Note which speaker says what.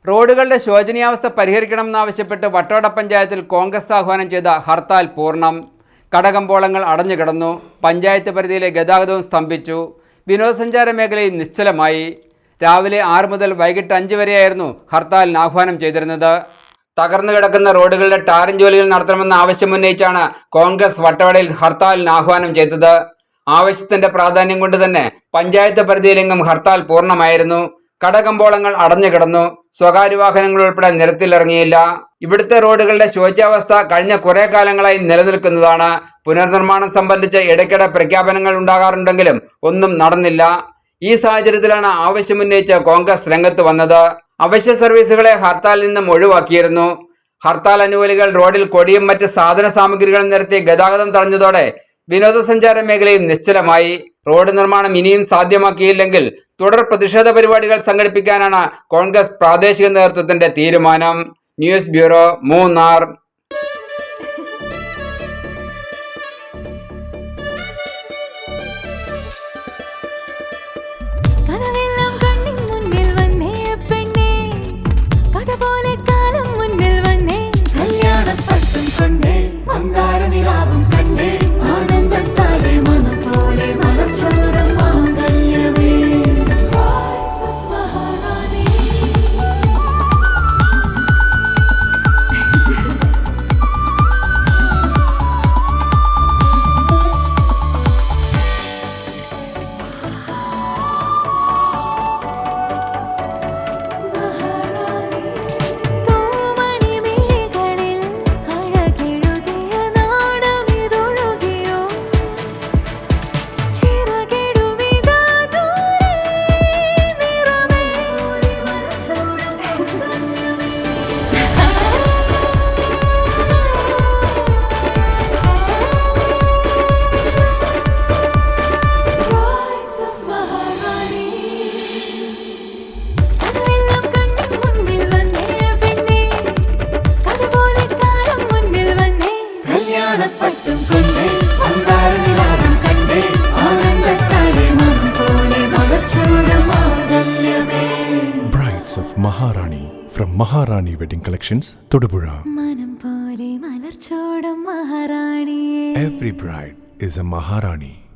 Speaker 1: റോഡുകളുടെ ശോചനീയാവസ്ഥ പരിഹരിക്കണമെന്നാവശ്യപ്പെട്ട് വട്ടവട പഞ്ചായത്തിൽ കോൺഗ്രസ് ആഹ്വാനം ചെയ്ത ഹർത്താൽ പൂർണ്ണം. കടകമ്പോളങ്ങൾ അടഞ്ഞുകിടന്നു. പഞ്ചായത്ത് പരിധിയിലെ ഗതാഗതവും സ്തംഭിച്ചു. വിനോദസഞ്ചാര മേഖലയും നിശ്ചലമായി. രാവിലെ 6 മുതൽ വൈകിട്ട് 5 വരെയായിരുന്നു ഹർത്താലിന് ആഹ്വാനം ചെയ്തിരുന്നത്. തകർന്നു കിടക്കുന്ന റോഡുകളുടെ ടാറിംഗ് ജോലികൾ നടത്തണമെന്ന ആവശ്യമുന്നയിച്ചാണ് കോൺഗ്രസ് വട്ടവടയിൽ ഹർത്താലിന് ആഹ്വാനം ചെയ്തത്. ആവശ്യത്തിന്റെ പ്രാധാന്യം കൊണ്ട് തന്നെ പഞ്ചായത്ത് പരിധിയിലെങ്ങും ഹർത്താൽ പൂർണ്ണമായിരുന്നു. കടകമ്പോളങ്ങൾ അടഞ്ഞുകിടന്നു. സ്വകാര്യ വാഹനങ്ങൾ ഉൾപ്പെടെ നിരത്തിലിറങ്ങിയില്ല. ഇവിടുത്തെ റോഡുകളുടെ ശോച്യാവസ്ഥ കഴിഞ്ഞ കുറെ കാലങ്ങളായി നിലനിൽക്കുന്നതാണ്. പുനർനിർമ്മാണം സംബന്ധിച്ച് ഇടയ്ക്കിടെ പ്രഖ്യാപനങ്ങൾ ഉണ്ടാകാറുണ്ടെങ്കിലും ഒന്നും നടന്നില്ല. ഈ സാഹചര്യത്തിലാണ് ആവശ്യമുന്നയിച്ച് കോൺഗ്രസ് രംഗത്ത് വന്നത്. അവശ്യ സർവീസുകളെ ഹർത്താലിൽ നിന്നും ഒഴിവാക്കിയിരുന്നു. ഹർത്താൽ അനുകൂലികൾ റോഡിൽ കൊടിയും മറ്റ് സാധന സാമഗ്രികളും നിരത്തി ഗതാഗതം തടഞ്ഞതോടെ വിനോദസഞ്ചാര മേഖലയും നിശ്ചലമായി. റോഡ് നിർമ്മാണം ഇനിയും സാധ്യമാക്കിയില്ലെങ്കിൽ തുടർ പ്രതിഷേധ പരിപാടികൾ സംഘടിപ്പിക്കാനാണ് കോൺഗ്രസ് പ്രാദേശിക നേതൃത്വത്തിന്റെ തീരുമാനം. News bureau, Munnar.
Speaker 2: Brides of Maharani from Maharani Wedding Collections, Todupuzha.
Speaker 3: Every bride is a Maharani.